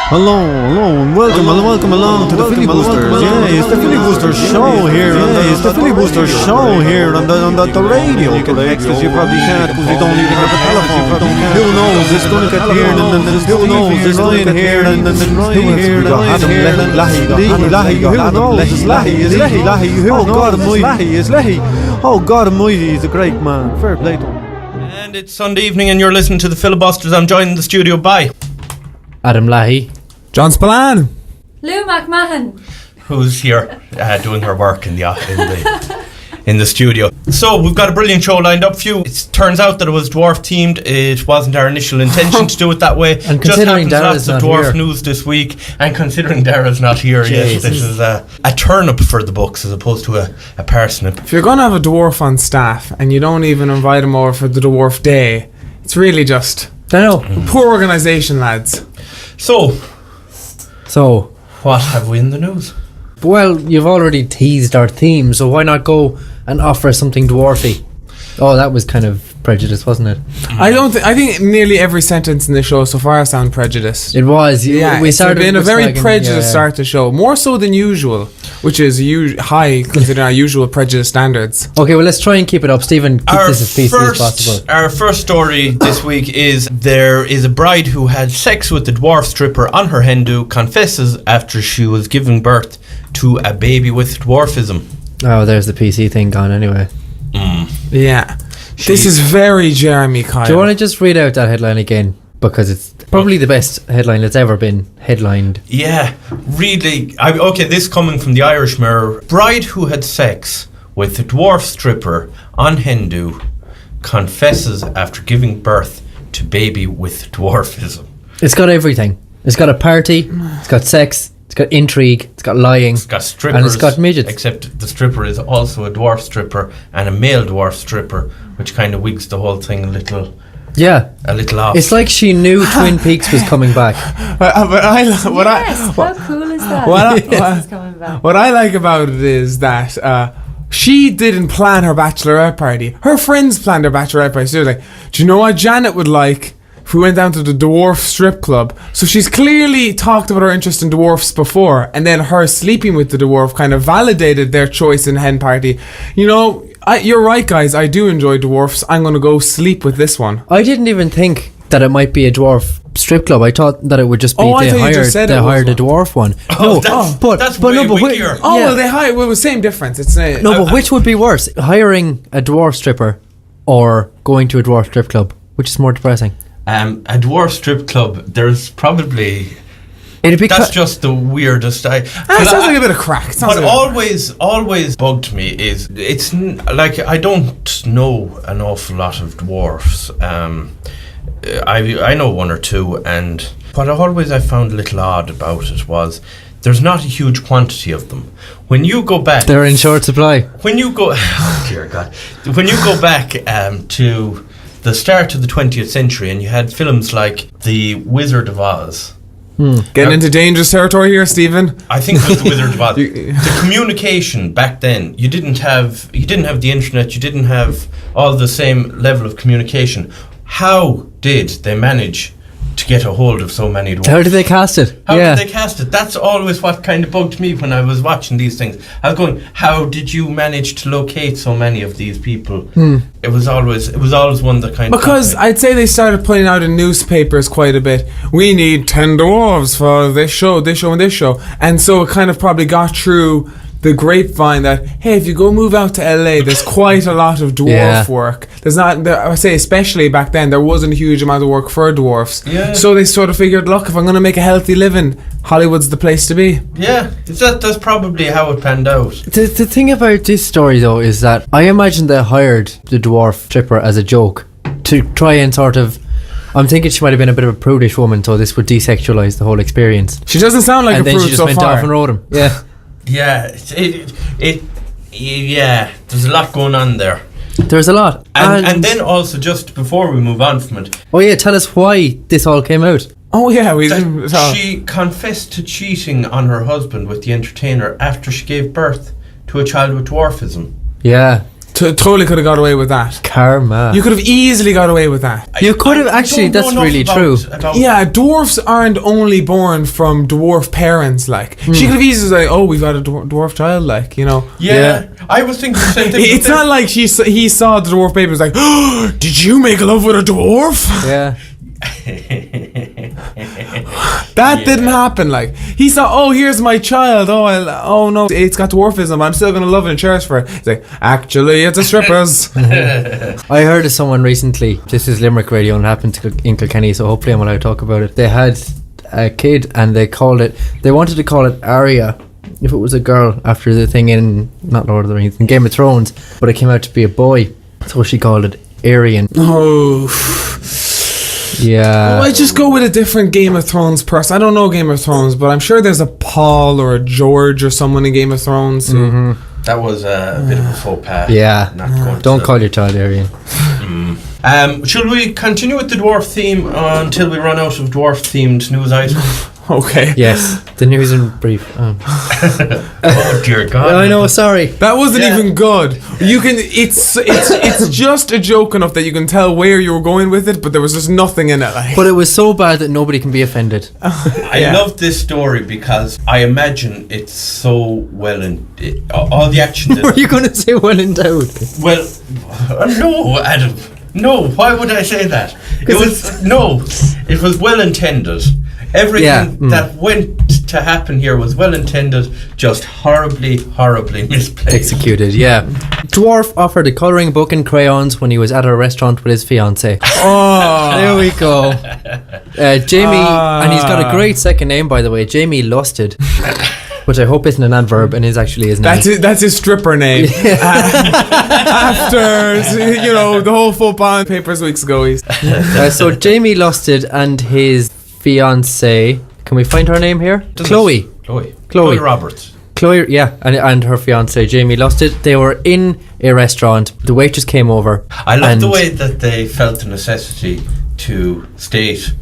Hello, and welcome along to the Filibusters. Yeah, it's the Filibusters show here. It's the Filibusters show here on the radio. You can text us, you probably can't because we don't even have a telephone. Who knows? It's going to get here and then who knows? It's Ryan here and then Ryan here and Adam Leahy. Who knows? It's Leahy. Oh God Almighty, it's Leahy. Oh God Almighty, he's a great man. Fair play to him. And it's Sunday evening and you're listening to the Filibusters. I'm joined in the studio by Adam Leahy, John Spillane, Lou McMahon, who's here doing her work in the studio. So we've got a brilliant show lined up for you. It turns out that it was dwarf themed. It wasn't our initial intention to do it that way. And considering Dara's lots of dwarf here. news this week, and considering Dara's not here yet, this is a turnip for the books as opposed to a parsnip. if you're going to have a dwarf on staff and you don't even invite him over for the dwarf day, it's really just I know. poor organisation, lads. So, So, what have we in the news? well, you've already teased our theme, so why not go and offer something dwarfy? Oh, that was kind of prejudice, wasn't it? I think nearly every sentence in the show so far sound prejudiced. It was. Yeah, We it's started been a with very slagging, prejudiced yeah. start to the show, more so than usual, which is high considering our usual prejudice standards. Okay, well, let's try and keep it up. Stephen, keep this as PC as possible. Our first story this week is there is a bride who had sex with the dwarf stripper on her hen do confesses after she was giving birth to a baby with dwarfism. Oh, there's the PC thing gone anyway. Yeah. This is very Jeremy Kyle. Do you want to just read out that headline again? Because it's probably the best headline that's ever been headlined. Yeah, really. This coming from the Irish Mirror. Bride who had sex with a dwarf stripper on hen do confesses after giving birth to baby with dwarfism. It's got everything. It's got a party, it's got sex, it's got intrigue, it's got lying, It's got strippers. and it's got midgets. Except the stripper is also a dwarf stripper and a male dwarf stripper, which kind of wigs the whole thing a little Yeah. off. It's like she knew Twin Peaks was coming back. how cool is that? This is coming back. What I like about it is that she didn't plan her bachelorette party. Her friends planned her bachelorette party. So they're like, do you know what Janet would like if we went down to the dwarf strip club? So she's clearly talked about her interest in dwarfs before, and then her sleeping with the dwarf kind of validated their choice in hen party. You know, you're right, guys. I do enjoy dwarfs. I'm going to go sleep with this one. I didn't even think that it might be a dwarf strip club. I thought that it would just be I thought you just said it was hired a one. dwarf one. that's way wickier. Oh, yeah. well, they hire. Well, same difference. It's But which would be worse, hiring a dwarf stripper or going to a dwarf strip club? Which is more depressing? A dwarf strip club, there's probably... It'd be That's just the weirdest. It sounds like a bit of crack. What always bugged me is like I don't know an awful lot of dwarfs. I know one or two, and what I found a little odd about it was there's not a huge quantity of them. When you go back, they're in short supply. when you go, oh dear God, when you go back to the start of the 20th century, and you had films like The Wizard of Oz. Getting into dangerous territory here, Stephen. I think it was The Wizard of Oz. The communication back then, you didn't have the internet, you didn't have all the same level of communication. How did they manage to get a hold of so many dwarfs? How did they cast it? How did they cast it? That's always what kind of bugged me when I was watching these things. I was going, how did you manage to locate so many of these people? It was always one that kind Because of... I'd say they started putting out in newspapers quite a bit. We need 10 dwarves for this show, and this show. And so it kind of probably got through the grapevine that, hey, if you go move out to LA, there's quite a lot of dwarf work. I say especially back then, there wasn't a huge amount of work for dwarfs. Yeah. So they sort of figured, look, if I'm going to make a healthy living, Hollywood's the place to be. Yeah, that's probably how it panned out. The thing about this story, though, is that I imagine they hired the dwarf stripper as a joke to try and sort of... I'm thinking she might have been a bit of a prudish woman, so this would desexualize the whole experience. She doesn't sound like and a prude so far. And then she just went off and wrote him. Yeah. Yeah, there's a lot going on there. There's a lot. And then also, just before we move on from it... Oh yeah, tell us why this all came out. Oh yeah, she confessed to cheating on her husband with the entertainer after she gave birth to a child with dwarfism. Yeah. Totally could have got away with that. Karma. You could have easily got away with that. You could have actually. don't That's know really enough true. about- Yeah, dwarfs aren't only born from dwarf parents. Like she could have easily said, "Oh, we've got a dwarf child." Like, you know. Yeah, I was thinking the same thing. It's not like he saw the dwarf baby and was like, oh, "Did you make love with a dwarf?" Yeah. That didn't happen. Like he saw, "Oh, here's my child. Oh no, it's got dwarfism. I'm still gonna love it and cherish for it." He's like, "Actually, it's a strippers." I heard of someone recently. This is Limerick Radio and happened to in Kilkenny, so hopefully I'm allowed to talk about it. They had a kid and they wanted to call it Arya if it was a girl after the thing in not Lord of the Rings, in Game of Thrones, but it came out to be a boy, so she called it Aryan. Oh. Yeah. Well, I just go with a different Game of Thrones person. I don't know Game of Thrones, but I'm sure there's a Paul or a George or someone in Game of Thrones. That was a bit of a faux pas. Yeah. Not going Don't to- call your child Aryan. Should we continue with the dwarf theme until we run out of dwarf-themed news items? Okay. Yes. The news in brief. Oh dear God! I know. Sorry. That wasn't even good. You can. It's just a joke enough that you can tell where you were going with it, but there was just nothing in it. Like. But it was so bad that nobody can be offended. I love this story because I imagine it's so well in all the action. Were you going to say well endowed? Well, no, Adam. No, why would I say that? It was well intended. Everything that went to happen here was well intended, just horribly misplaced. Executed, yeah. Dwarf offered a colouring book and crayons when he was at a restaurant with his fiancée. Oh, There we go. Jamie, and he's got a great second name, by the way, Jamie Lusted, which I hope isn't an adverb and is actually his name. that's his stripper name. After the whole football papers weeks ago. So Jamie Lusted and his fiancée. Can we find her name here? Chloe Roberts. Chloe, yeah, and her fiancé Jamie Lusted. They were in a restaurant. The waitress came over. I love the way that they felt the necessity to state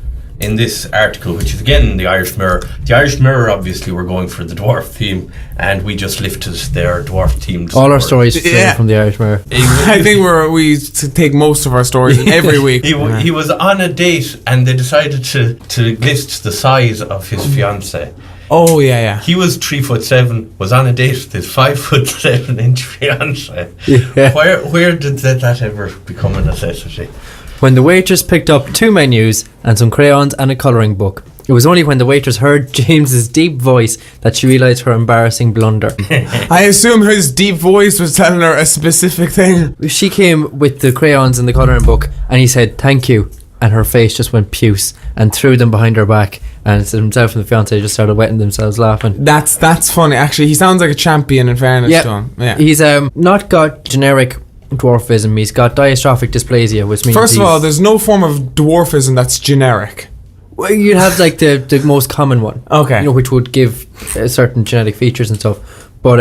in this article, which is again in the Irish Mirror. The Irish Mirror obviously were going for the dwarf theme, and we just lifted their dwarf themed. All our stories from the Irish Mirror. I think we take most of our stories every week. He was on a date, and they decided to list the size of his fiancée. Oh yeah. He was 3'7", was on a date with his 5'7" fiancée. Yeah. Where did that ever become a necessity? When the waitress picked up 2 menus and some crayons and a colouring book. It was only when the waitress heard James's deep voice that she realised her embarrassing blunder. I assume his deep voice was telling her a specific thing. She came with the crayons and the colouring book and he said thank you, and her face just went puce and threw them behind her back, and himself and the fiancée just started wetting themselves laughing. That's funny. Actually, he sounds like a champion in fairness to him. Yeah. He's not got generic dwarfism, he's got dystrophic dysplasia, which means First of all, there's no form of dwarfism that's generic. well, you'd have like the most common one, Okay. which would give certain genetic features and stuff. But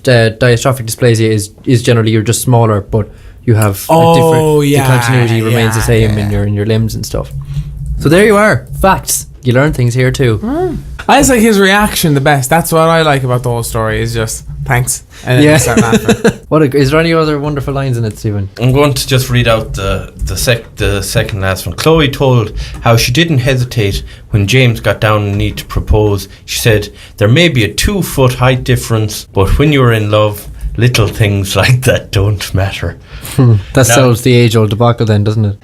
the dystrophic dysplasia is generally you're just smaller, but you have the continuity remains the same in your limbs and stuff. So there you are, facts. You learn things here too. I just like his reaction the best. That's what I like about the whole story. Is just thanks, and then you start laughing. Is there any other wonderful lines in it, Stephen? I'm going to just read out the second last one. Chloe told how she didn't hesitate when James got down on knee to propose. She said, "There may be a 2-foot height difference, but when you're in love, little things like that don't matter." That solves the age-old debacle then, doesn't it?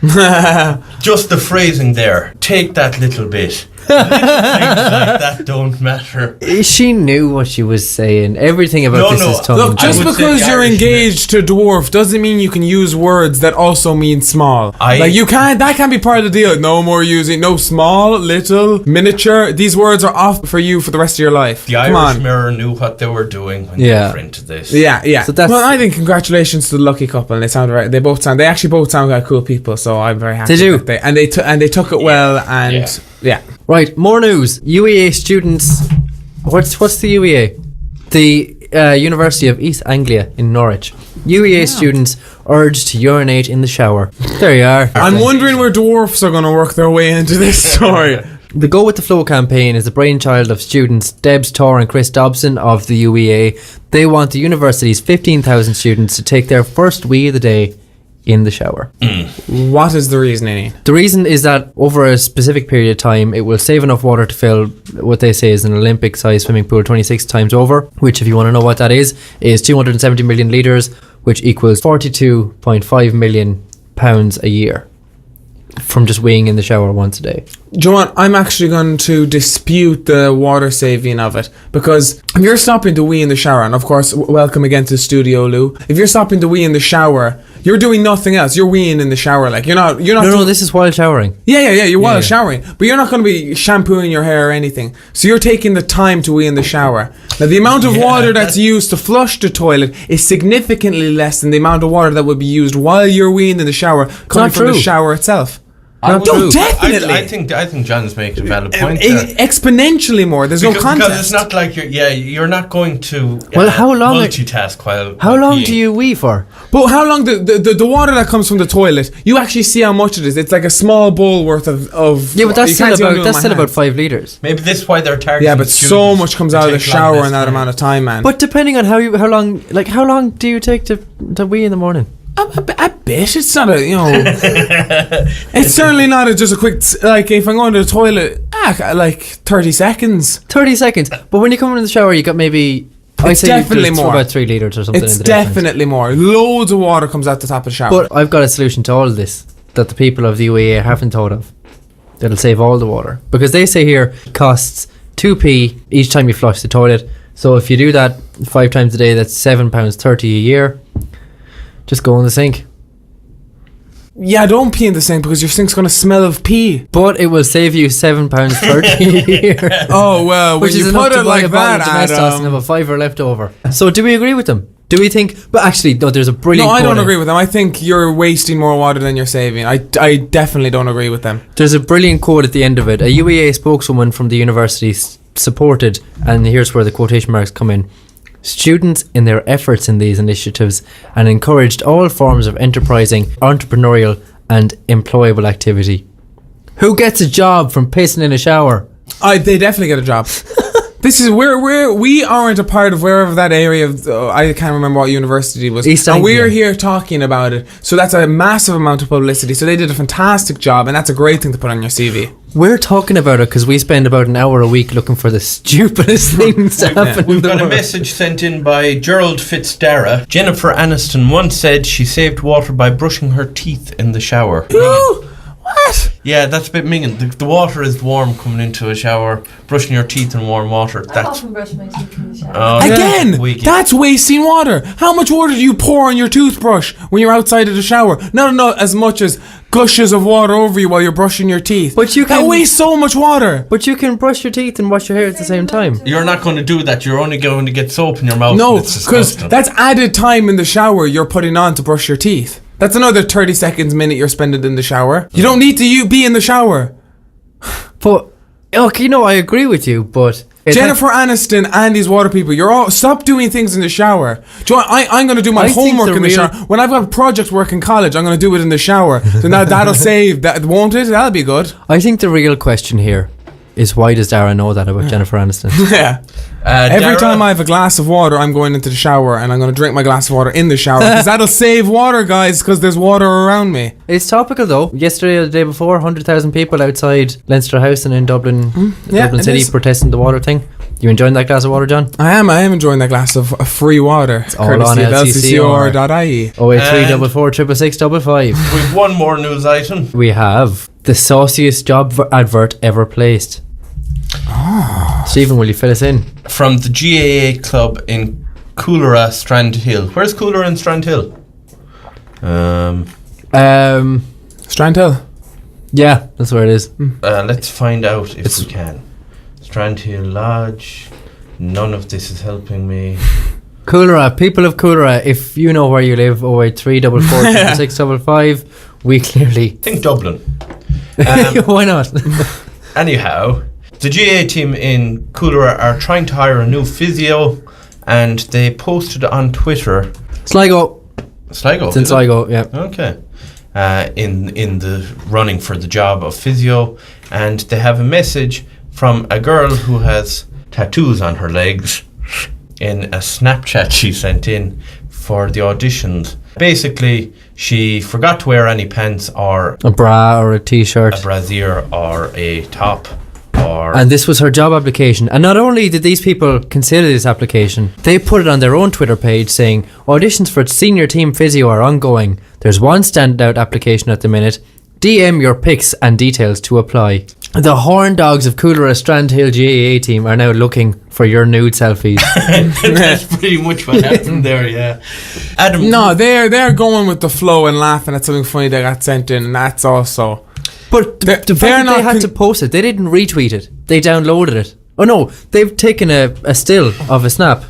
Just the phrasing there. Take that little bit. Little things like that don't matter. She knew what she was saying. Everything about this is tongue. Look, just I would because say you're Irish engaged to dwarf doesn't mean you can use words that also mean small. You can't. That can't be part of the deal. No more using small, little, miniature. These words are off for you for the rest of your life. The Come Irish on. Mirror knew what they were doing when they were into this. Yeah. So that's- well, I think congratulations to the lucky couple. They sound right. They actually both sound like cool people. So I'm very happy. They do. That they took it well. And yeah. Right, more news. UEA students. What's the UEA? The University of East Anglia in Norwich. UEA students urged to urinate in the shower. There you are. I'm wondering where dwarfs are going to work their way into this story. The Go With The Flow campaign is the brainchild of students Debs Torr and Chris Dobson of the UEA. They want the university's 15,000 students to take their first wee of the day in the shower. What is the reasoning? The reason is that over a specific period of time, it will save enough water to fill what they say is an Olympic-sized swimming pool 26 times over, which, if you want to know what that is 270 million litres, which equals £42.5 million a year from just weeing in the shower once a day. Do you know what? I'm actually going to dispute the water saving of it, because if you're stopping to wee in the shower, and of course, welcome again to the studio, Lou. If you're stopping to wee in the shower, you're doing nothing else. You're weeing in the shower, like you're not. No, this is while showering. Yeah. You're while showering, but you're not going to be shampooing your hair or anything. So you're taking the time to wee in the shower. Now, the amount of water that's used to flush the toilet is significantly less than the amount of water that would be used while you're weeing in the shower coming from the shower itself. Definitely. I think John's making a valid point there. Exponentially more. There's no contest. Because it's not like you're not going to how long multitask while long do you wee for? But how long the water that comes from the toilet, you actually see how much it is. It's like a small bowl worth of yeah, but that's still about 5 litres. Maybe this is why they're targeting. Yeah, but so much comes out of the shower in that amount of time, man. But depending on how long do you take to wee in the morning? A bit. It's not it's certainly not just a quick, like, if I'm going to the toilet, like 30 seconds. 30 seconds. But when you come in the shower, you got maybe, I'd say definitely more. About 3 litres or something. It's definitely more. Loads of water comes out the top of the shower. But I've got a solution to all of this that the people of the UEA haven't thought of. That'll save all the water. Because they say here, costs 2p each time you flush the toilet. So if you do that 5 times a day, that's £7.30 a year. Just go in the sink. Yeah, don't pee in the sink because your sink's going to smell of pee. But it will save you £7.30 a year. Oh, well, when you put it like that, Adam, and have a fiver left over. So do we agree with them? Do we think... But actually, no, there's a brilliant... No, I don't agree with them. I think you're wasting more water than you're saving. I definitely don't agree with them. There's a brilliant quote at the end of it. A UEA spokeswoman from the university supported, and here's where the quotation marks come in, students in their efforts in these initiatives and encouraged all forms of enterprising, entrepreneurial and employable activity. Who gets a job from pissing in a shower? They definitely get a job. This is we aren't a part of wherever that area of I can't remember what university it was. East and Anglia. we're here talking about it. So that's a massive amount of publicity. So they did a fantastic job, and that's a great thing to put on your CV. We're talking about it because we spend about an hour a week looking for the stupidest things to happen. We've got a message sent in by Gerald Fitzdara. Jennifer Aniston once said she saved water by brushing her teeth in the shower. Ooh, what? Yeah, that's a bit minging. The water is warm coming into a shower. Brushing your teeth in warm water. I often brush my teeth in the shower. Again, that's wasting water. How much water do you pour on your toothbrush when you're outside of the shower? Not as much as gushes of water over you while you're brushing your teeth. But you can that wastes so much water. But you can brush your teeth and wash your hair at the same time. You're not going to do that. You're only going to get soap in your mouth. No, because that's added time in the shower you're putting on to brush your teeth. That's another 30 seconds, minute you're spending in the shower. You don't need to be in the shower. But, okay, I agree with you, but... Jennifer Aniston and these water people, you're all... Stop doing things in the shower. Do you know what? I'm going to do my homework in the shower. When I've got project work in college, I'm going to do it in the shower. So now that'll save... That, won't it? That'll be good. I think the real question here is why does Dara know that about Jennifer Aniston? Yeah. Every time I have a glass of water, I'm going into the shower and I'm going to drink my glass of water in the shower because that'll save water, guys, because there's water around me. It's topical though. Yesterday or the day before, 100,000 people outside Leinster House and in Dublin, Dublin City protesting the water thing. You enjoying that glass of water, John? I am enjoying that glass of free water. It's all on LCCR.ie. 083 655. We've one more news item. We have the sauciest job advert ever placed. Stephen, will you fill us in? From the GAA club in Coolera, Strand Hill. Where's Coolera in Strand Hill? Strand Hill. Yeah, that's where it is. Let's find out if we can. Strand Hill Lodge. None of this is helping me. Coolera, people of Coolera, if you know where you live, 083 44 655. We clearly think Dublin. Why not? Anyhow, the GAA team in Coolera are trying to hire a new physio, and they posted on Twitter. Sligo. Sligo. It's Sligo, yeah. Okay. In the running for the job of physio, and they have a message from a girl who has tattoos on her legs in a Snapchat she sent in for the auditions. Basically, she forgot to wear any pants or A bra or a t-shirt. a brassiere or a top or... And this was her job application. And not only did these people consider this application, they put it on their own Twitter page saying, auditions for senior team physio are ongoing. There's one standout application at the minute. DM your pics and details to apply. The horn dogs of Coolera Strandhill GAA team are now looking for your nude selfies. That's pretty much what happened there, yeah. Adam... No, they're going with the flow and laughing at something funny that got sent in, and that's also... But the fact that they had to post it, they didn't retweet it. They downloaded it. Oh no, they've taken a still of a snap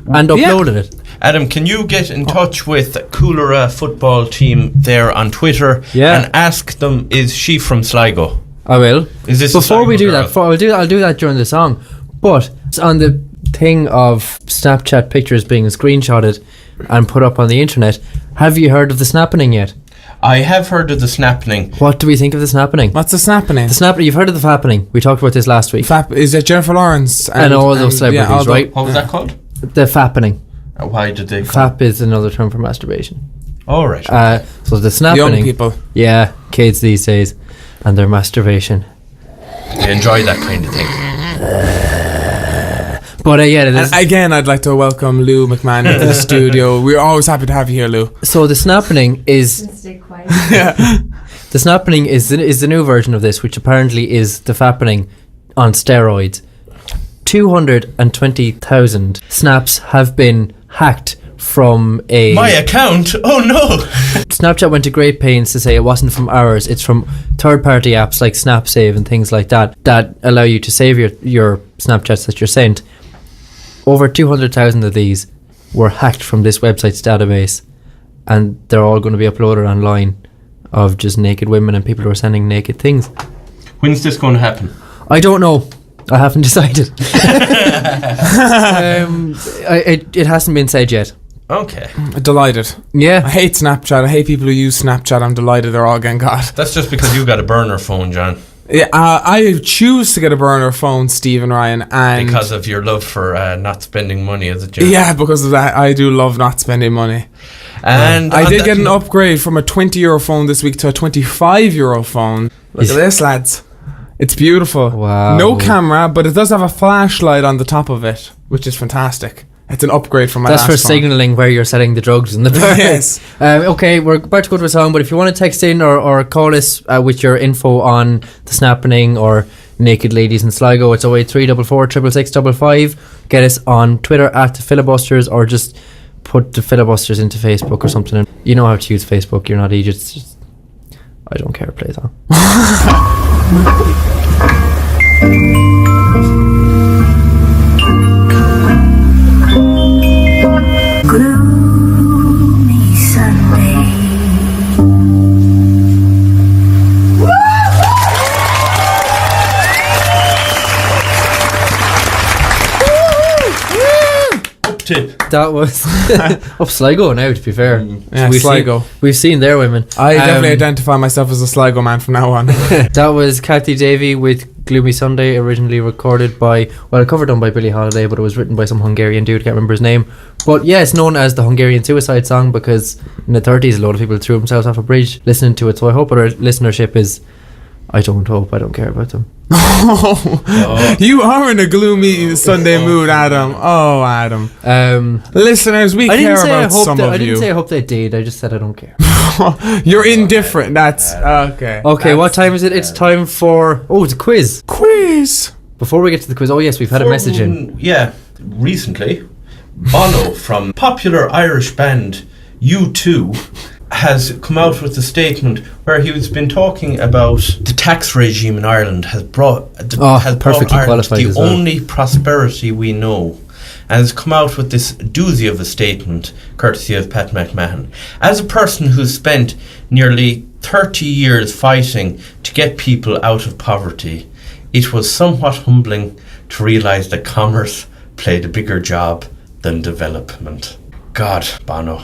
and uploaded it. Adam, can you get in touch with Coolera football team there on Twitter and ask them, is she from Sligo? I will. Is this before we do girl? that? I'll do that during the song. But it's on the thing of Snapchat pictures being screenshotted and put up on the internet. Have you heard of the snappening yet? I have heard of the snappening. What do we think of the snappening? What's the snappening? The snappening. You've heard of the fappening. We talked about this last week. Is it Jennifer Lawrence and all those celebrities, right? What was that called? The fappening. Why did they? Fap is another term for masturbation. Oh, right. So the snappening. Young people. Yeah, kids these days, and their masturbation. They enjoy that kind of thing. But and again, I'd like to welcome Lou McMahon into the studio. We're always happy to have you here, Lou. So the snappening is Stay quiet. the snappening is the new version of this, which apparently is the fappening on steroids. 220,000 snaps have been hacked from my account. Oh no! Snapchat went to great pains to say it wasn't from ours. It's from third-party apps like SnapSave and things like that allow you to save your Snapchats that you're sent. Over 200,000 of these were hacked from this website's database, and they're all going to be uploaded online of just naked women and people who are sending naked things. When's this going to happen? I don't know. I haven't decided. It hasn't been said yet. Okay. Delighted. Yeah. I hate Snapchat. I hate people who use Snapchat. I'm delighted they're all getting got. That's just because you got a burner phone, John. Yeah, I choose to get a burner phone, Steve and Ryan, and because of your love for not spending money, is it, John? Yeah, because of that, I do love not spending money. And I did get an upgrade from a €20 phone this week to a €25 phone. Look at this, lads. It's beautiful. Wow. No camera, but it does have a flashlight on the top of it, which is fantastic. It's an upgrade from my last phone. That's for signalling where you're selling the drugs in the bar. Yes. Okay, we're about to go to a song, but if you want to text in or call us with your info on the snappening or naked ladies in Sligo, it's 08344 666 Get us on Twitter at the Filibusters, or just put the Filibusters into Facebook or something. You know how to use Facebook. You're not idiots. I don't care. Play it on. Gloomy Sunday. Up tip. That was up Sligo now, to be fair. Yeah, Sligo. We've seen their women. I definitely identify myself as a Sligo man from now on. That was Kathy Davey with Gloomy Sunday, originally recorded by, a cover done by Billie Holiday, but it was written by some Hungarian dude, can't remember his name. But yeah, it's known as the Hungarian suicide song because in the 30s a lot of people threw themselves off a bridge listening to it, so I hope our listenership is... I don't care about them. You are in a gloomy Sunday mood, Adam. Oh, Adam. Listeners, we care about some of you. I didn't say I hope they did, I just said I don't care. You're indifferent, that's... Okay. Okay, what time is it? It's time for... Oh, it's a quiz. Quiz! Before we get to the quiz, oh yes, we've had a message in. Yeah, recently, Bono from popular Irish band U2 has come out with a statement where he's been talking about the tax regime in Ireland has brought perfectly Ireland qualified the as well. only prosperity we know, and has come out with this doozy of a statement courtesy of Pat McMahon. As a person who's spent nearly 30 years fighting to get people out of poverty, it was somewhat humbling to realise that commerce played a bigger job than development. God, Bono.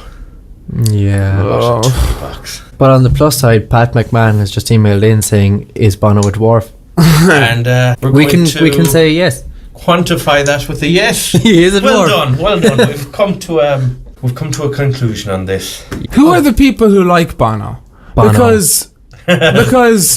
Yeah. What a box. But on the plus side, Pat McMahon has just emailed in saying, is Bono a dwarf? and we can say yes. Quantify that with a yes. He is a dwarf. Well done. We've come to a conclusion on this. Who are the people who like Bono? Because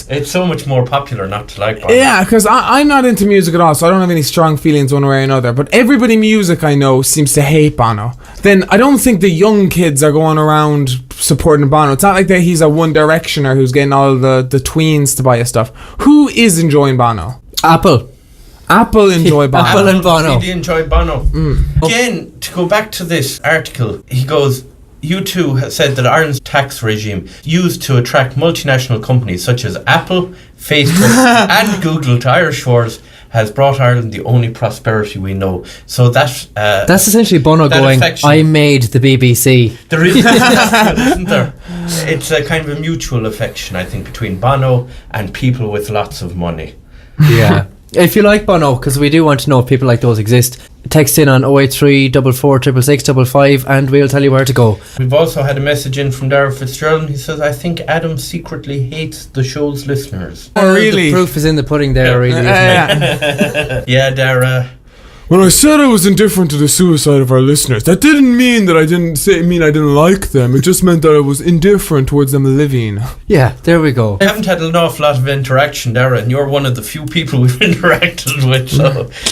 It's so much more popular not to like Bono. yeah, because I'm not into music at all, so I don't have any strong feelings one way or another. But everybody music I know seems to hate Bono. Then I don't think the young kids are going around supporting Bono. It's not like that he's a One Directioner who's getting all the tweens to buy his stuff. Who is enjoying Bono? Apple Enjoy Bono. Apple and Bono. Really enjoy Bono. Again, to go back to this article, he goes, you two have said that Ireland's tax regime used to attract multinational companies such as Apple, Facebook and Google to Irish shores has brought Ireland the only prosperity we know. So that's essentially Bono going, affection. I made the BBC. There is, isn't there? It's a kind of a mutual affection, I think, between Bono and people with lots of money. Yeah. If you like Bono, because we do want to know if people like those exist, text in on 083 44 666 and we'll tell you where to go. We've also had a message in from Dara Fitzgerald. He says, I think Adam secretly hates the show's listeners. Oh, really? The proof is in the pudding there, really, isn't it? Yeah, Dara. When I said I was indifferent to the suicide of our listeners, that didn't mean that I didn't like them. It just meant that I was indifferent towards them living. Yeah, there we go. I haven't had an awful lot of interaction, Dara, and you're one of the few people we've interacted with,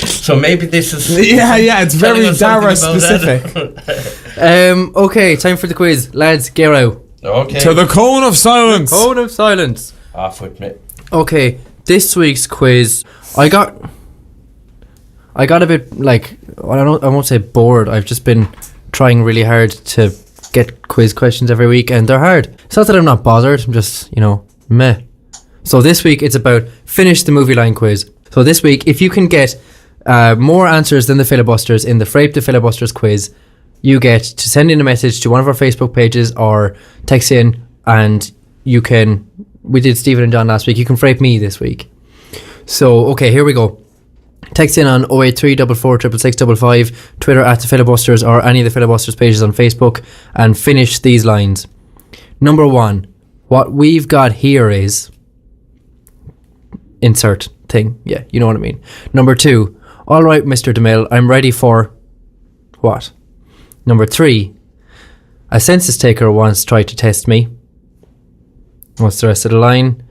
so maybe this is... Yeah, it's very Dara specific. Okay, time for the quiz. Lads, get out. Okay. To the cone of silence. Cone of silence. Off with me. Okay, this week's quiz, I got a bit, like, I won't say bored. I've just been trying really hard to get quiz questions every week, and they're hard. It's not that I'm not bothered, I'm just, meh. So this week it's about finish the movie line quiz. So this week, if you can get more answers than the Filibusters in the Frape the Filibusters quiz, you get to send in a message to one of our Facebook pages or text in, and you can, we did Stephen and John last week, you can Frape me this week. So, okay, here we go. Text in on 083 44 666 Twitter at the Filibusters or any of the Filibusters pages on Facebook and finish these lines. Number 1, what we've got here is insert thing. Yeah, you know what I mean. Number 2, all right, Mr. DeMille, I'm ready for what? Number 3, a census taker once tried to test me. What's the rest of the line?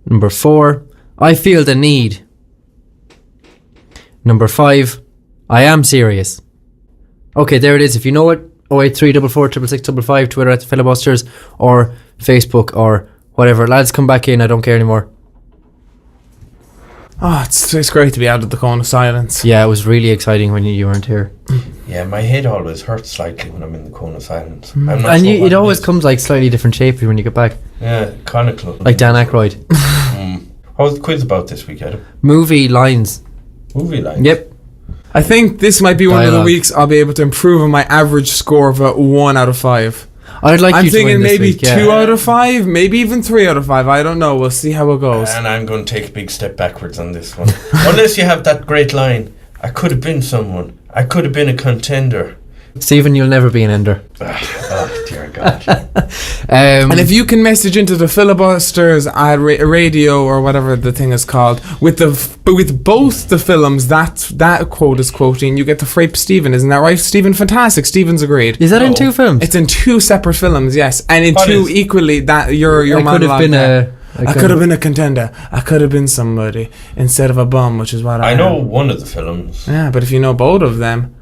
Number 4, I feel the need. Number 5, I am serious. Okay, there it is. If you know it, 083 44 666 Twitter at the Filibusters or Facebook or whatever. Lads, come back in. I don't care anymore. Oh, it's great to be out of the cone of silence. Yeah, it was really exciting when you weren't here. Yeah, my head always hurts slightly when I'm in the cone of silence. I'm not And sure what it always is. comes like slightly different shape when you get back. Yeah, conical. Like Dan Aykroyd. What was the quiz about this week, Adam? Movie lines. Movie line. Yep. I think this might be one of the Dialogue. weeks I'll be able to improve on my average score of 1 out of 5. I'd like I'm you to win thinking this maybe week, yeah. 2 out of 5, maybe even 3 out of 5. I don't know. We'll see how it goes. And I'm going to take a big step backwards on this one. Unless you have that great line, I could have been someone. I could have been a contender. Stephen, you'll never be an ender. Oh, dear God. And if you can message into the Filibusters at radio or whatever the thing is called with both the films that quote is quoting, you get to Frape Stephen, isn't that right? Stephen, fantastic. Stephen's agreed. Is that in No. 2 films? It's in 2 separate films, yes, and in What 2 is? equally that your I could have monologue been there. a... I could have been a contender. I could have been somebody instead of a bum, which is what I I know am. one of the films. Yeah, but if you know both of them,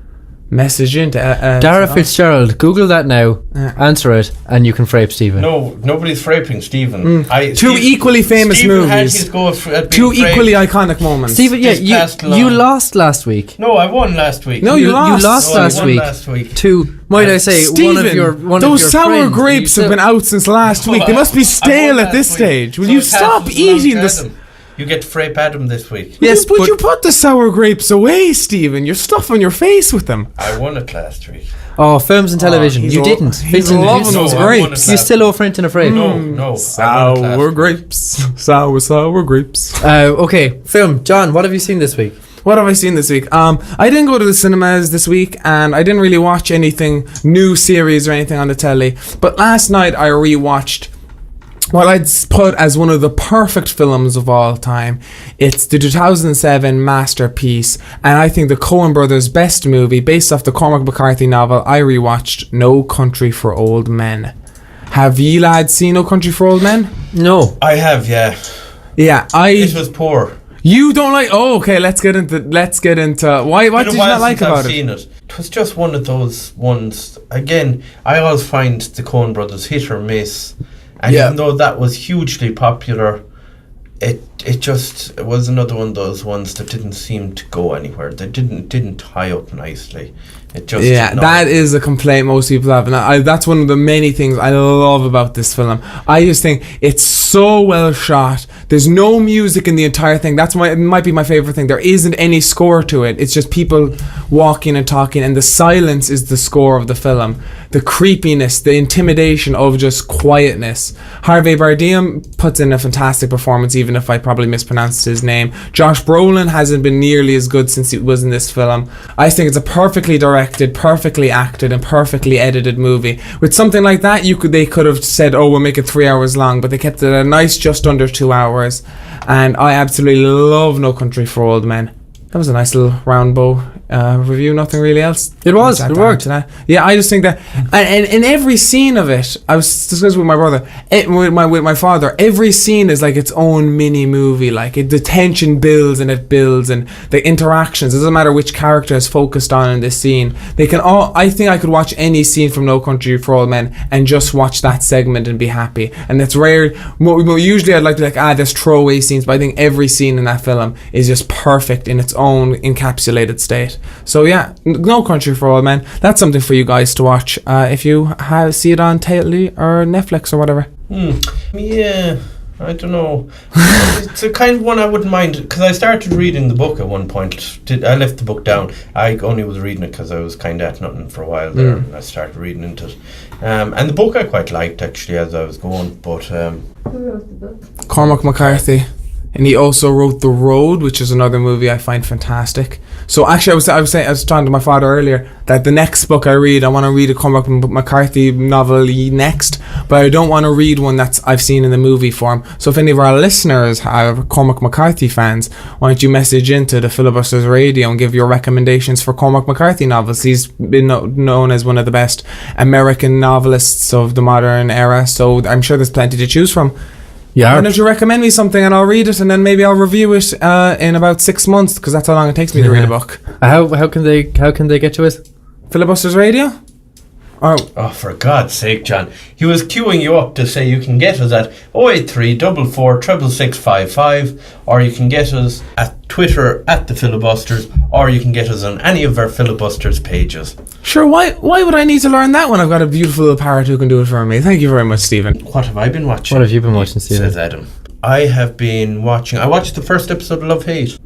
message into Dara Fitzgerald, Google that now, Yeah. answer it, and you can Frape Stephen. No, nobody's fraping Stephen. 2 equally famous Stephen had movies. his go at being 2 framed. equally iconic moments. Stephen, yeah, Just passed along. you lost last week. No, I won last week. No, you lost. You lost No, I last won week. last week. To, might I say, Stephen, one of your those sour friends, grapes have been out since last week. They must be stale at this stage. Will you stop eating this? Adam. You get to frape Adam this week. Yes, Would but you put the sour grapes away, Stephen? You're stuffing your face with them. I won it last week. oh, films and television. he's you lo- didn't. he's Finton, loving you- those No, I won it grapes. last You still owe Finton a Frape. No, I won it last Sour week. grapes. Sour grapes. Okay, film. John, what have you seen this week? What have I seen this week? I didn't go to the cinemas this week, and I didn't really watch anything new series or anything on the telly. But last night I rewatched what I'd put as one of the perfect films of all time. It's the 2007 masterpiece, and I think the Coen brothers' best movie, based off the Cormac McCarthy novel. I rewatched No Country for Old Men. Have ye lads seen No Country for Old Men? No. I have, yeah. Yeah, It was poor. You don't like? Oh, okay. Let's get into. Why? What did you not like about I've seen it? It was just one of those ones. Again, I always find the Coen brothers hit or miss, and even though that was hugely popular, it was another one of those ones that didn't seem to go anywhere. They didn't tie up nicely. It just that is a complaint most people have, and that's one of the many things I love about this film. I just think it's so well shot. There's no music in the entire thing. It might be my favorite thing. There isn't any score to it. It's just people walking and talking, and the silence is the score of the film. The creepiness, the intimidation of just quietness. Harvey Bardem puts in a fantastic performance, even if I probably mispronounced his name. Josh Brolin hasn't been nearly as good since he was in this film. I think it's a perfectly directed, perfectly acted, and perfectly edited movie. With something like that, they could have said, "Oh, we'll make it 3 hours long," but they kept it a nice just under 2 hours. And I absolutely love No Country for Old Men. That was a nice little round bow review. Nothing really else. It worked. Yeah, I just think that, and in every scene of it, I was discussing with my brother, with my father. Every scene is like its own mini movie. Like the tension builds, and the interactions. It doesn't matter which character is focused on in this scene. They can all. I think I could watch any scene from No Country for Old Men and just watch that segment and be happy. And it's rare. Usually, I'd like to there's throwaway scenes, but I think every scene in that film is just perfect in its own encapsulated state. So yeah, No Country for Old Men. That's something for you guys to watch if you see it on Telly or Netflix or whatever. Yeah, I don't know. It's a kind of one I wouldn't mind, because I started reading the book at one point. I left the book down. I only was reading it because I was kind of at nothing for a while there, and I started reading into it. And the book I quite liked actually as I was going. But Who wrote the book? Cormac McCarthy. And he also wrote The Road, which is another movie I find fantastic. So actually, I was talking to my father earlier that the next book I read, I want to read a Cormac McCarthy novel next, but I don't want to read one I've seen in the movie form. So if any of our listeners are Cormac McCarthy fans, why don't you message into the Filibusters Radio and give your recommendations for Cormac McCarthy novels? He's been known as one of the best American novelists of the modern era, so I'm sure there's plenty to choose from. Yeah. Why don't you recommend me something and I'll read it, and then maybe I'll review it in about 6 months, because that's how long it takes me to read a book. How can they get to it? Filibusters Radio? Oh, for God's sake, John. He was queuing you up to say you can get us at 083 44 66655, or you can get us at Twitter at the Filibusters, or you can get us on any of our Filibusters pages. Sure, why would I need to learn that when I've got a beautiful little parrot who can do it for me? Thank you very much, Stephen. What have I been watching? What have you been watching, Stephen? Says Adam. I have been watching... I watched the first episode of Love Hate.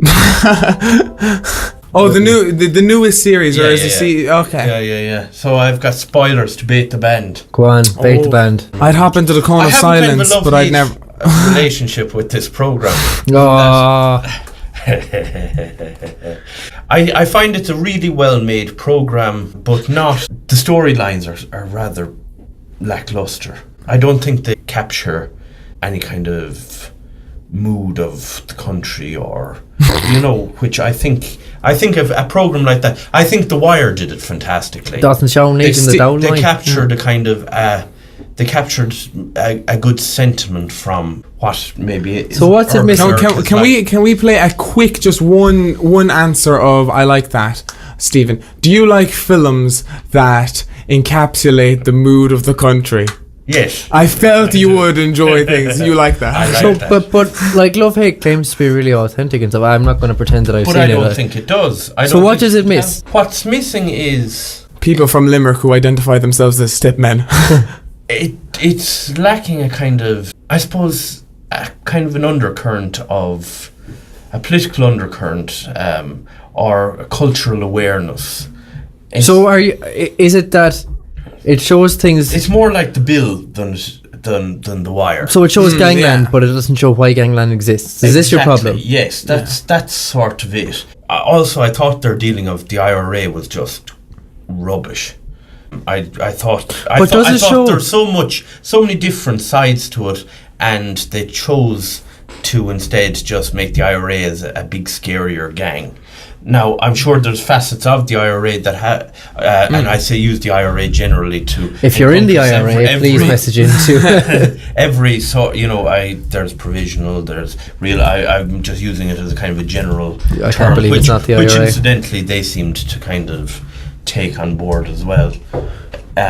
Oh, the newest series, or is it? Okay. Yeah. So I've got spoilers to bait the band. Go on, bait the band. I'd hop into the cone of silence, but I'd never... relationship with this program. I find it's a really well made program, but not... The storylines are rather lackluster. I don't think they capture any kind of mood of the country, or which I think of a program like that. I think The Wire did it fantastically. Doesn't show needs in the downline. They captured a kind of they captured a good sentiment from what maybe is. So what's it missing? Can we play a quick just one answer of I like that, Stephen? Do you like films that encapsulate the mood of the country? Yes. I felt you would enjoy things. You like that. I like that. But like Love Hate claims to be really authentic and stuff. I'm not going to pretend that I've seen it. But I don't think it does. So what does it miss? What's missing is... people from Limerick who identify themselves as step men. It's lacking a kind of... I suppose a kind of an undercurrent of... a political undercurrent or a cultural awareness. So is it that... it shows things... It's more like The Bill than The Wire. So it shows gangland, but it doesn't show why gangland exists. Is this your problem? Yes, that's sort of it. Also, I thought their dealing of the IRA was just rubbish. I thought there's so many different sides to it, and they chose to instead just make the IRA as a big scarier gang. Now, I'm sure there's facets of the IRA that and I say use the IRA generally to... If you're in the IRA, please message into... every sort, there's provisional, there's real... I'm just using it as a kind of a general I term, can't believe it's not the IRA. Which incidentally, they seemed to kind of take on board as well.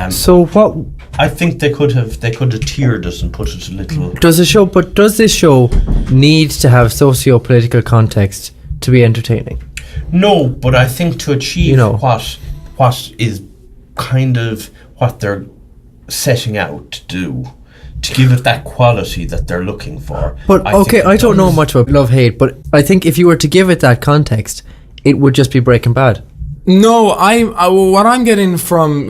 So what... I think they could have tiered us and put it a little... Does this show need to have socio-political context to be entertaining? No, but I think to achieve what is kind of what they're setting out to do, to give it that quality that they're looking for. But I don't know much about Love-Hate, but I think if you were to give it that context, it would just be Breaking Bad. No, what I'm getting from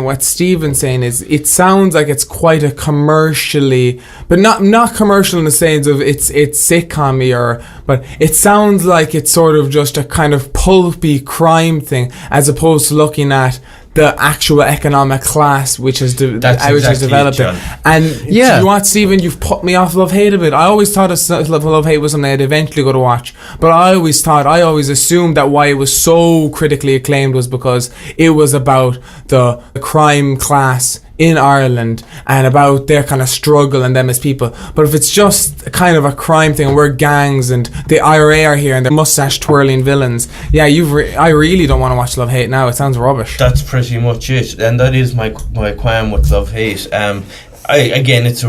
what Stephen's saying is it sounds like it's quite a commercially, but not commercial in the sense of it's sitcom-y, but it sounds like it's sort of just a kind of pulpy crime thing, as opposed to looking at the actual economic class which has developed it. And you know what, Stephen, you've put me off Love-Hate a bit. I always thought Love-Hate was something I'd eventually go to watch, but I always assumed that why it was so critically acclaimed was because it was about the crime class in Ireland and about their kind of struggle and them as people. But if it's just kind of a crime thing and we're gangs and the IRA are here and they're mustache twirling villains, I really don't want to watch Love-Hate now. It sounds rubbish. That's pretty much it, and that is my qualm with Love-Hate. It's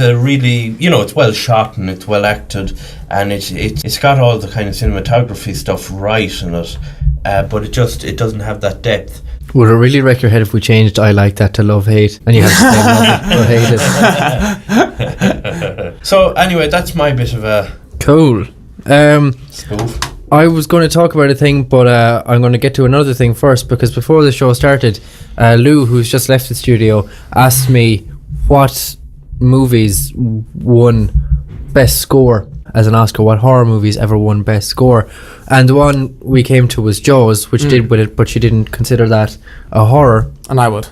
a really, it's well shot and it's well acted, and it's got all the kind of cinematography stuff right in it, but it doesn't have that depth. Would it really wreck your head if we changed I Like That to Love-Hate and you had to say love it or hate it? So anyway, that's my bit of a cool spoof. I was going to talk about a thing, but I'm going to get to another thing first, because before the show started, Lou, who's just left the studio, asked me what movies won best score as an Oscar, what horror movies ever won best score, and the one we came to was Jaws, which did with it, but she didn't consider that a horror, and I would.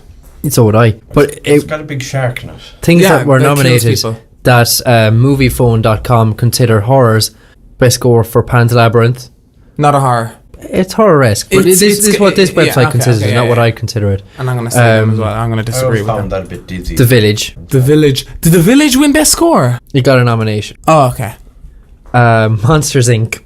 So would I. But it's got a big shark in it. Things that were nominated that moviephone.com consider horrors. Best score for Pan's Labyrinth. Not a horror. It's horror-esque, but this is what this website considers, not what I consider it. And I'm going to say them as well. I'm going to disagree with them. I found that a bit dizzy. The Village. Did The Village win best score? It got a nomination. Oh, okay. Monsters Inc.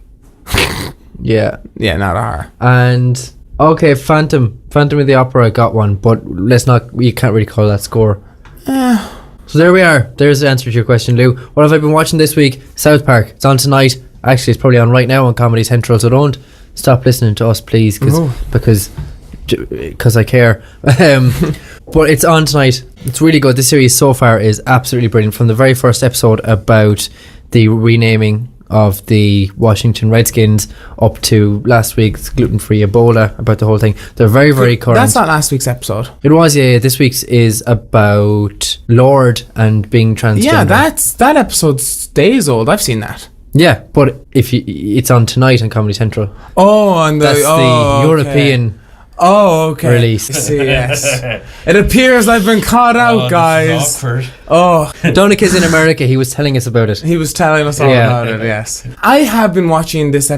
Yeah, not a horror. And Phantom of the Opera got one, but you can't really call that score. So there we are. There's the answer to your question, Lou. What have I been watching this week? South Park. It's on tonight. Actually, it's probably on right now on Comedy Central, so don't stop listening to us, please, because I care. But it's on tonight. It's really good. This series so far is absolutely brilliant. From the very first episode about the renaming of the Washington Redskins up to last week's gluten-free Ebola, about the whole thing. They're very, very current. That's not last week's episode. It was, yeah. This week's is about Lord and being transgender. Yeah, that episode's days old. I've seen that. Yeah, but it's on tonight on Comedy Central. Oh, and that's the European release. See, yes. It appears I've been caught out, guys. Donik is in America. He was telling us about it. He was telling us all about it, yes. I have been watching this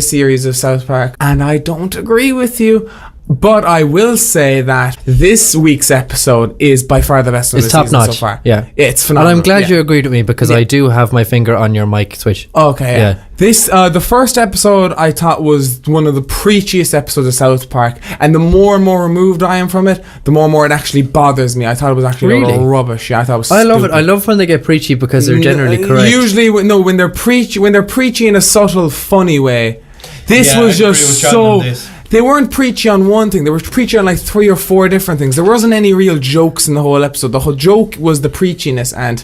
series of South Park, and I don't agree with you. But I will say that this week's episode is by far the best one of the season so far. Yeah, it's phenomenal. And I'm glad you agreed with me, because I do have my finger on your mic switch. Okay, yeah. This the first episode I thought was one of the preachiest episodes of South Park, and the more and more removed I am from it, the more and more it actually bothers me. I thought it was actually a little rubbish. Yeah, I thought it was. I love it. I love when they get preachy, because they're generally correct. Usually, when they're preachy in a subtle, funny way. This was just so. They weren't preachy on one thing. They were preachy on like 3 or 4 different things. There wasn't any real jokes in the whole episode. The whole joke was the preachiness, and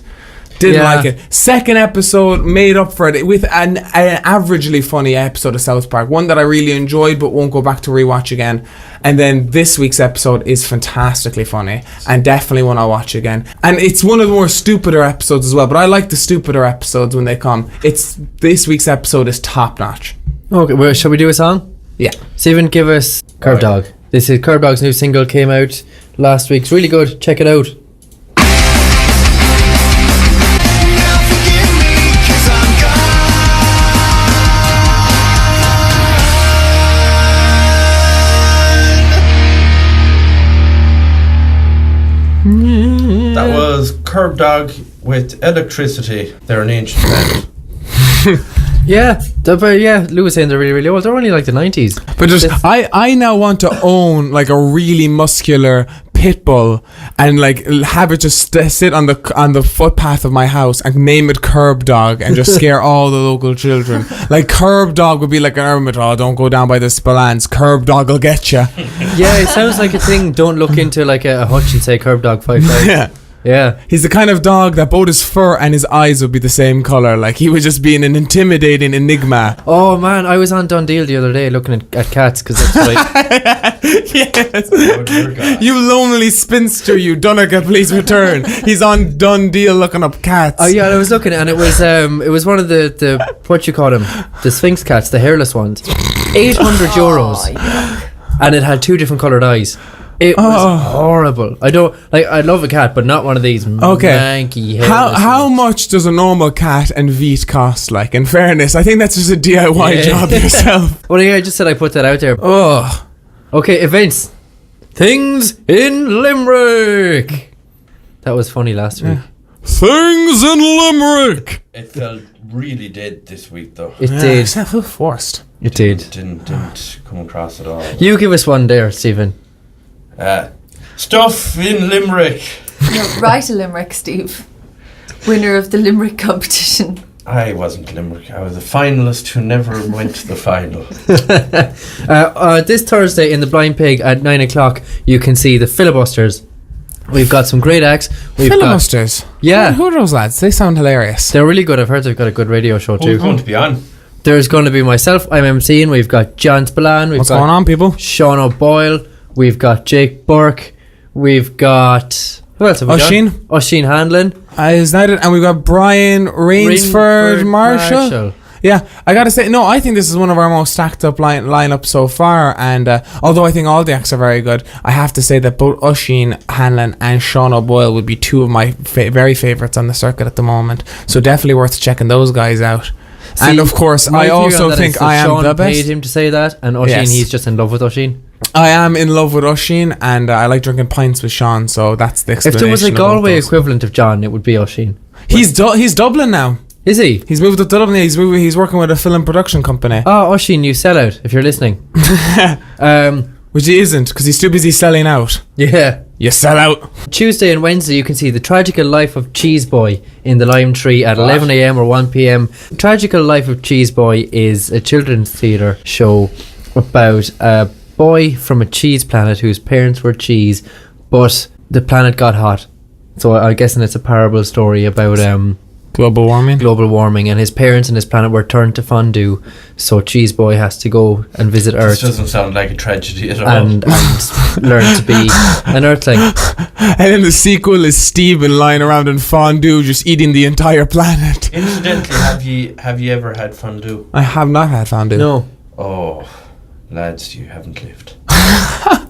didn't like it. Second episode made up for it with an averagely funny episode of South Park. One that I really enjoyed but won't go back to rewatch again. And then this week's episode is fantastically funny and definitely one I'll watch again. And it's one of the more stupider episodes as well, but I like the stupider episodes when they come. This week's episode is top notch. Okay, well, shall we do a song? Yeah. Stephen, give us Curb Dog. This is Curb Dog's new single, came out last week. It's really good. Check it out. curb dog with electricity. They're an ancient pet. Yeah, Lou was saying they're really, really old. They're only like the 90s. But just I now want to own like a really muscular pit bull and like have it just sit on the footpath of my house and name it Curb Dog and just scare all the local children. Like Curb Dog would be like an hermit. Oh, don't go down by the Spillans. Curb Dog will get you. Yeah, it sounds like a thing. Don't look into like a hutch and say Curb Dog 5 times. Yeah. Yeah. He's the kind of dog that both his fur and his eyes would be the same colour. Like he would just be an intimidating enigma. Oh man, I was on Dundee the other day looking at cats because that's like Yes. You lonely spinster, you Donegal, please return. He's on Dundee looking up cats. Oh yeah, I was looking and it was one of the what you call them, the Sphinx cats, the hairless ones. €800, and it had 2 different coloured eyes. It was horrible. I love a cat, but not one of these manky hairless How ones. much does a normal cat and Veet cost? Like, in fairness, I think that's just a DIY job yourself. Well, yeah, I just said I put that out there. Oh, Okay, events. Things in Limerick. That was funny last week. things in Limerick. It felt really dead this week, though. It did. It's not forced. It did. Didn't come across at all. You give us one there, Stephen. Stuff in Limerick. No, write a Limerick, Steve. Winner of the Limerick competition. I wasn't Limerick. I was a finalist who never went to the final. This Thursday in the Blind Pig at 9 o'clock, you can see the Filibusters. We've got some great acts. Filibusters. Yeah. Who are those lads? They sound hilarious. They're really good. I've heard they've got a good radio show too. Who's going to be on? There's going to be myself, I'm MCing. We've got John Spillane. What's going on, people? Sean O'Boyle. We've got Jake Burke. We've got... Who else have we got? Oisín Hanlon. Is that it? And we've got Brian Rainsford Marshall. Yeah, I gotta say, no, I think this is one of our most stacked up lineups so far. And although I think all the acts are very good, I have to say that both Oisín Hanlon and Sean O'Boyle would be 2 of my very favourites on the circuit at the moment. So definitely worth checking those guys out. See, and of course, I also think I am Sean the best. Paid him to say that, and Oisín, he's just in love with Oisín. I am in love with Oisín, and I like drinking pints with Sean, so that's the explanation. If there was a Galway equivalent of John, it would be Oisín. He's Dublin now. Is he? He's moved to Dublin. He's working with a film production company. Oh, Oisín, you sell out if you're listening. Which he isn't, because he's too busy selling out. Yeah. You sell out. Tuesday and Wednesday you can see The Tragical Life of Cheese Boy in the Lime Tree at 11 a.m. or 1 p.m. Tragical Life of Cheese Boy is a children's theatre show about a boy from a cheese planet whose parents were cheese, but the planet got hot. So I'm guessing it's a parable story about global warming, and his parents and his planet were turned to fondue, so Cheese Boy has to go and visit Earth. This doesn't sound like a tragedy at all. And learn to be an Earthling. And then the sequel is Stephen lying around in fondue just eating the entire planet. Incidentally, have you ever had fondue? I have not had fondue. No. Oh, lads, you haven't lived. How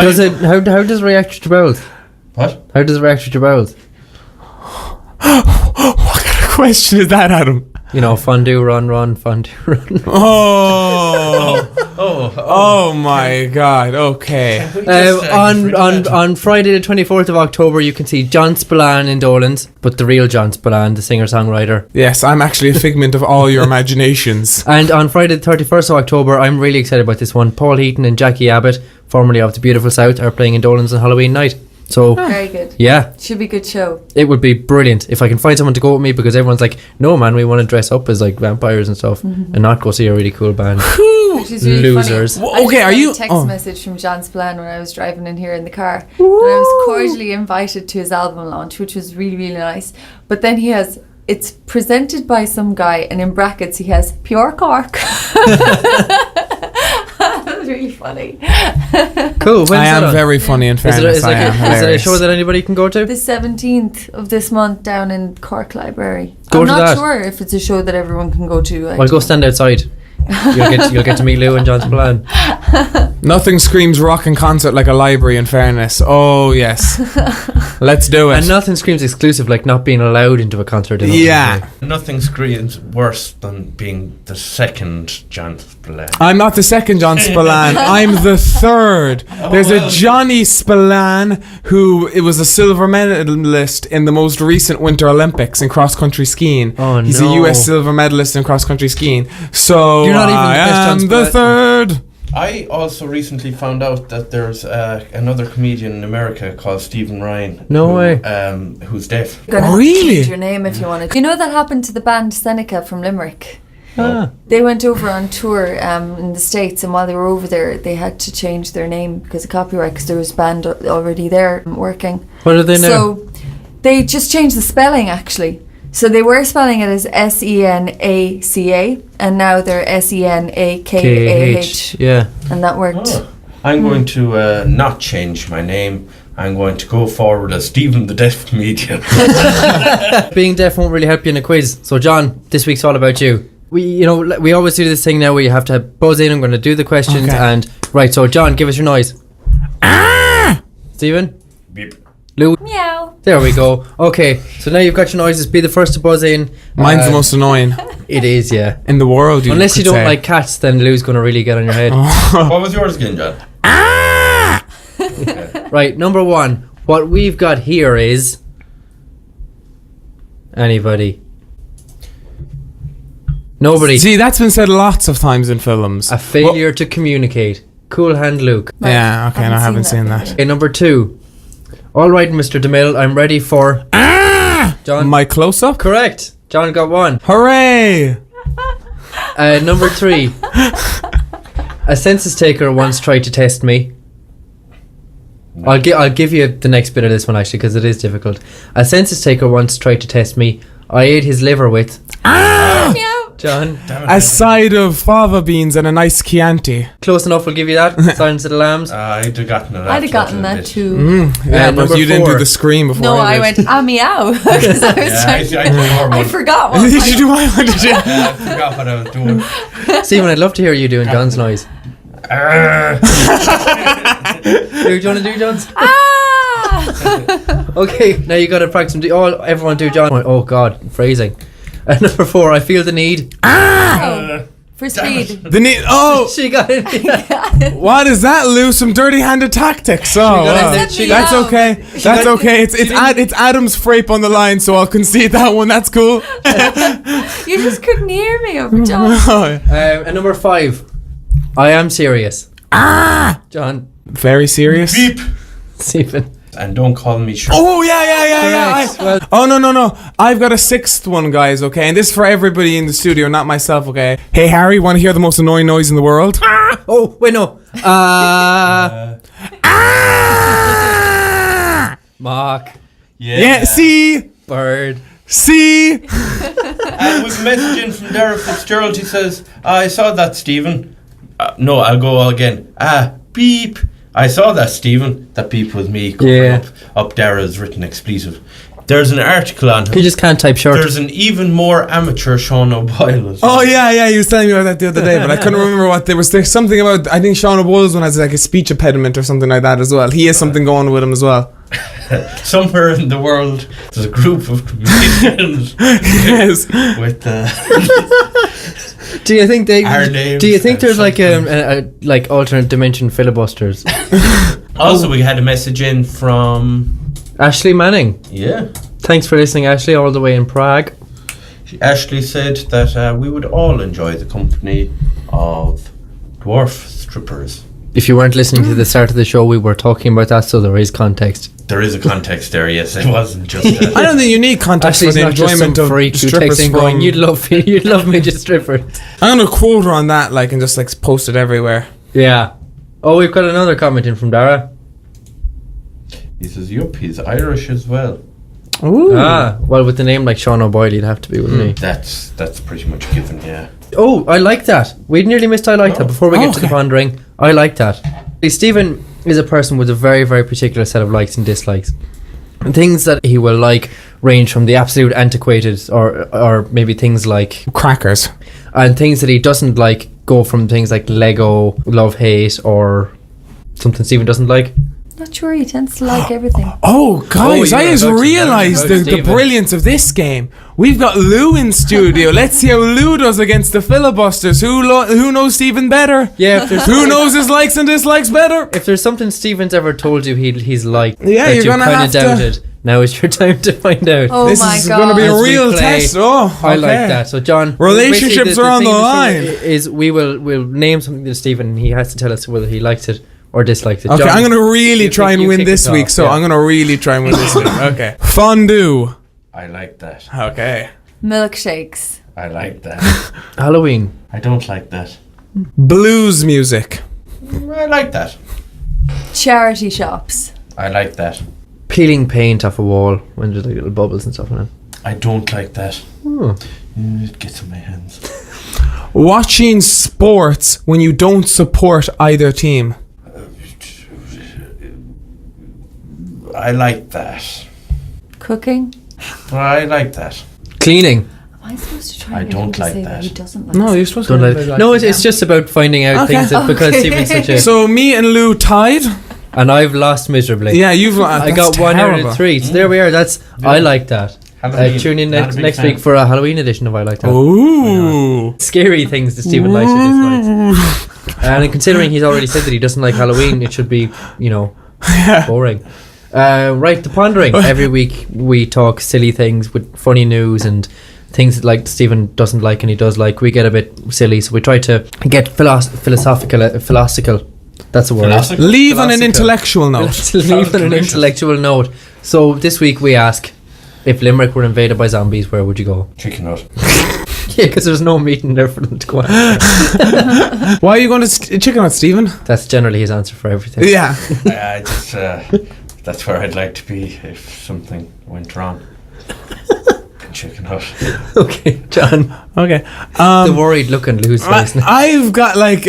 does it react to your bowels? What? How does it react to your bowels? What kind of question is that, Adam? You know, fondue run, fondue run. Oh my God. Okay. On Friday the 24th of October, you can see John Spillane in Dolan's, but the real John Spillane, the singer-songwriter. Yes, I'm actually a figment of all your imaginations. And on Friday the 31st of October, I'm really excited about this one. Paul Heaton and Jackie Abbott, formerly of the Beautiful South, are playing in Dolan's on Halloween night. So very good. Yeah, should be a good show. It would be brilliant if I can find someone to go with me, because everyone's like, no man, we want to dress up as like vampires and stuff, and not go see a really cool band. Really losers. Funny. Okay, are you? Text message from John Spillane when I was driving in here in the car, and I was cordially invited to his album launch, which was really, really nice. But then it's presented by some guy, and in brackets he has Pure Cork. That was really funny. Cool. I am very funny in fairness. Is it a show that anybody can go to? The 17th of this month down in Cork Library. I'm not sure if it's a show that everyone can go to. Well, go stand outside. You'll get to meet Lou and John Spillane. Nothing screams rock and concert like a library, in fairness. Oh, yes. Let's do it. And nothing screams exclusive like not being allowed into a concert. Yeah. Nothing screams worse than being the second John Spillane. I'm not the second John Spillane. I'm the third. There's a Johnny Spillane who it was a silver medalist in the most recent Winter Olympics in cross-country skiing. Oh, He's a US silver medalist in cross-country skiing. So You're not even the best John I am the Spillane. third. I also recently found out that there's another comedian in America called Stephen Ryan. No way. Who's deaf. You're gonna have to Really? change your name if you want to. You know that happened to the band Seneca from Limerick. Ah. They went over on tour in the States, and while they were over there, they had to change their name because of copyright, because there was a band already there working. What are they now? So they just changed the spelling, actually. So they were spelling it as Senaca, and now they're Senakah, Yeah. and that worked. Oh. I'm going to not change my name. I'm going to go forward as Stephen the Deaf Comedian. Being deaf won't really help you in a quiz. So, John, this week's all about you. We always do this thing now where you have to buzz in. I'm going to do the questions. Okay. And right, so John, give us your noise. Stephen? Beep. Lou? Meow. There we go. Okay, so now you've got your noises. Be the first to buzz in. Mine's the most annoying It is, yeah. in the world. Unless you could don't say. like cats, then Lou's going to really get on your head. What was yours again, John? Right, number one. What we've got here is... Anybody? Nobody. See, that's been said lots of times in films. A failure to communicate. Cool hand, Luke. Yeah, okay, no, I haven't seen that. Okay, number two. All right, Mr. DeMille, I'm ready for... John? My close-up? Correct. John got one. Hooray! Number three. A census taker once tried to test me. I'll give you the next bit of this one, actually, because it is difficult. A census taker once tried to test me. I ate his liver with... Meow. John? A side of fava beans and a nice Chianti. Close enough, we'll give you that. Silence of the Lambs. I'd have gotten that. I'd have gotten that too. Yeah, but number you didn't do 4. the scream before. No, I did. went meow because I was trying to. I forgot what. Did you do my one? Did you? I forgot what I was doing. Stephen, I'd love to hear you doing John's noise. Do you want to do John's? Okay, now you got to practice some. Everyone do John. Oh God, phrasing. Number 4, I feel the need. For speed. The need. Oh, She got it. what is that, Lou? Some dirty-handed tactics. Oh, got wow. it. She That's got- okay. That's okay. It's Adam's frape on the line, so I'll concede that one. That's cool. You just couldn't hear me over John. And number 5, I am serious. John, Very serious. Beep. Stephen. And don't call me sure. Oh yeah. Correct. Oh no. I've got a 6th one, guys. Okay, and this is for everybody in the studio, not myself. Okay. Hey Harry, want to hear the most annoying noise in the world? Oh wait, no. Mark. Yeah. See. Bird. And with a message in from Derek Fitzgerald, he says, I saw that, Stephen. No, I'll go again. Beep. I saw that, Stephen. That beep was me covering up Dara's written expletive. There's an article on him. You just can't type short. There's an even more amateur Sean O'Boyle as well. Oh yeah. He was telling me about that the other day, but I couldn't remember what there was. There's something about. I think Sean O'Boyle's one has like a speech impediment or something like that as well. He has something going with him as well. Somewhere in the world, there's a group of comedians Yes. with Do you think they? our names. Do you think and there's like something. a like alternate dimension filibusters? Also, we had a message in from Ashley Manning. yeah. Thanks for listening, Ashley, all the way in Prague. Ashley said that we would all enjoy the company of dwarf strippers. If you weren't listening to the start of the show, we were talking about that, so there is context. There is a context there, yes. It wasn't just I don't think you need context Actually, for it's the not just some enjoyment of freak who strippers texts in going, from. you'd love me to stripper. I'm gonna quote her on that, like, and just like post it everywhere. Yeah. Oh, we've got another comment in from Dara. He says, yup, he's Irish as well. Ooh. Well, with the name like Sean O'Boyle, he'd have to be, wouldn't he? That's pretty much given, yeah. Oh, I like that. We nearly missed I like that before we get to the Okay. pondering. I like that. Stephen is a person with a very, very particular set of likes and dislikes. And things that he will like range from the absolute antiquated or maybe things like Crackers. And things that he doesn't like go from things like Lego, love, hate, or something Stephen doesn't like. Not sure he tends to like everything. Oh, guys, I just realised the Stephen. brilliance of this game. We've got Lou in studio. Let's see how Lou does against the filibusters. Who knows Stephen better? Yeah, if there's Who knows his likes and dislikes better? if there's something Stephen's ever told you he's liked, Yeah, that you're you've gonna kind have of to- doubted, now is your time to find out. Oh This my is god. going to be a As we real play, test. Oh, I like okay. that. So, John, Relationships basically are on thing the to line. do Is we'll name something to Stephen, and he has to tell us whether he liked it or disliked it. Okay, John, I'm going to really you try kick- and you win kick this us week. off, So yeah. I'm going to really try and win this week. Okay. Fondue. I like that. Okay. Milkshakes. I like that. Halloween. I don't like that. Blues music. I like that. Charity shops. I like that. Peeling paint off a wall when there's like little bubbles and stuff on it. I don't like that. Oh. It gets on my hands. Watching sports when you don't support either team. I like that. Cooking. I like that. Cleaning. Am I supposed to try I and get him don't to like say that. He doesn't like No, you're supposed Don't to. like, no, it's just about finding out Okay. things that, because Stephen's such a... So me and Lou tied. and I've lost miserably. Yeah, you've. I got 1 out of 3. So there we are. That's I like that. Halloween, Tune in not a next big next fan. week for a Halloween edition of I Like That. Ooh. Scary things that Stephen likes or dislikes. And considering he's already said that he doesn't like Halloween, it should be, boring. Right, the pondering. Every week we talk silly things with funny news and things that like Stephen doesn't like and he does like. We get a bit silly, so we try to get philosophical. That's a word. Philosophical? Leave on an Philosophical. intellectual note. Let's leave on an Delicious. intellectual note. So this week we ask, if Limerick were invaded by zombies, where would you go? Chicken nut. Yeah, because there's no meat in there for them to go on. Why are you going to chicken nut, Stephen? That's generally his answer for everything. Yeah. I just, that's where I'd like to be if something went wrong. Chicken nut. Okay, John. Okay. The worried look on Lou's face now. I've got like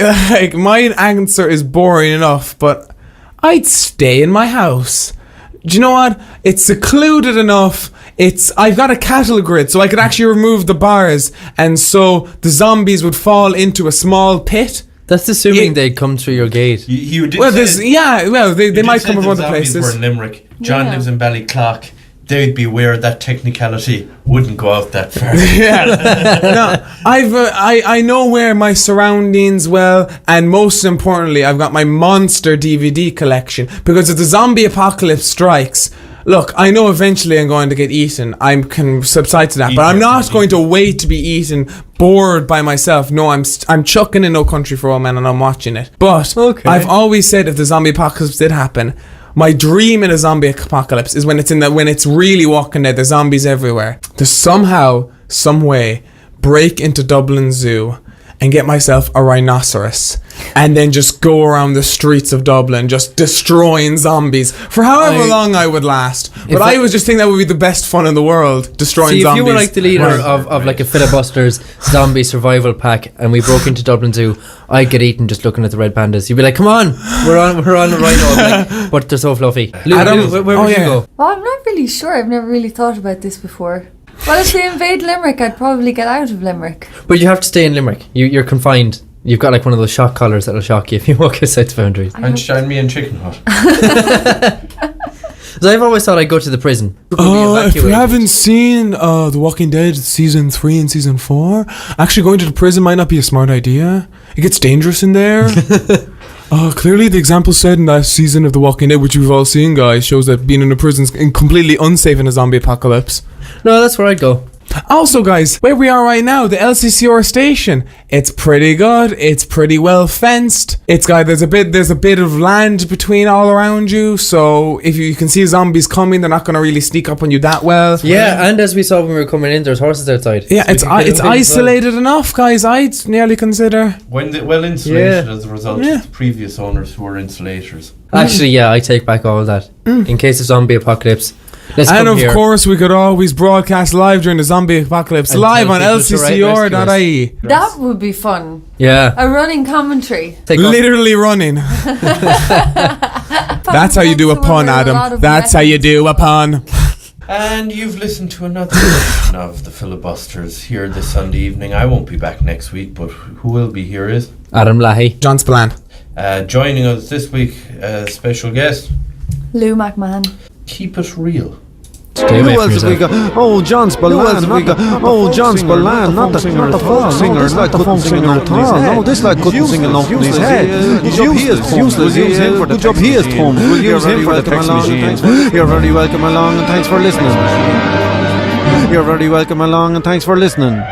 my answer is boring enough, but I'd stay in my house. Do you know what? It's secluded enough. I've got a cattle grid, so I could actually remove the bars, and so the zombies would fall into a small pit. That's assuming Yeah. they'd come through your gate. You did Well, say- there's they you did might say come from the other zombies places. were in Limerick. John Yeah. lives in Ballyclock. They'd be aware that technicality wouldn't go out that far. Yeah. No, I know where my surroundings well, and most importantly, I've got my monster DVD collection, because if the zombie apocalypse strikes, look, I know eventually I'm going to get eaten. I can subside to that, Eat but I'm your not food. going to wait to be eaten, bored by myself. No, I'm chucking in No Country for Old Men and I'm watching it. But Okay. I've always said if the zombie apocalypse did happen, my dream in a zombie apocalypse is when it's really Walking Dead. There's zombies everywhere. To somehow, some way, break into Dublin Zoo and get myself a rhinoceros, and then just go around the streets of Dublin just destroying zombies for however long I would last. But I was just thinking that would be the best fun in the world, destroying See, if zombies. you were like the leader of like a Filibusters zombie survival pack and we broke into Dublin Zoo, I'd get eaten just looking at the red pandas. You'd be like, come on, we're on the rhino, like, but they're so fluffy. Lou, Adam- where oh, would you yeah. go? Well, I'm not really sure. I've never really thought about this before. Well, if they invade Limerick, I'd probably get out of Limerick. But you have to stay in Limerick. You're confined. You've got like one of those shock collars that'll shock you if you walk outside the boundaries. And shine me in chicken hut. So I've always thought I'd go to the prison. If you haven't seen The Walking Dead season 3 and season 4, actually going to the prison might not be a smart idea. It gets dangerous in there. Clearly the example said in that season of The Walking Dead, which we've all seen, guys, shows that being in a prison is completely unsafe in a zombie apocalypse. No, that's where I'd go. Also, guys, where we are right now, the LCCR station, it's pretty good. It's pretty well fenced. There's a bit of land between all around you, so if you can see zombies coming, they're not going to really sneak up on you that well. Yeah, and as we saw when we were coming in, there's horses outside. Yeah, So it's you can get it's a bit of isolated enough, guys. I'd nearly consider. Well insulated Yeah. as a result Yeah. of the previous owners who were insulators. Actually, yeah, I take back all of that. In case of zombie apocalypse. Let's And come of here. course, we could always broadcast live during the zombie apocalypse, And live tell on people to lccr.ie. That would be fun. Yeah. A running commentary. Take off. Literally running. That's how you do a pun, Adam. That's how you do a pun. And you've listened to another edition of the Filibusters here this Sunday evening. I won't be back next week, but who will be here is Adam Lahey. John Spillane. Joining us this week, special guest, Lou McMahon. Keep it real. Stay away Who from else have we yourself. got? Oh, John Spillane. John Spillane, not the folk singer. This lad couldn't sing at all. No, this lad couldn't sing enough in his head. He's useless. We'll use him for the good job he has done. We'll use him for the text machine. You're very welcome along, and thanks for listening. You're very welcome along, and thanks for listening.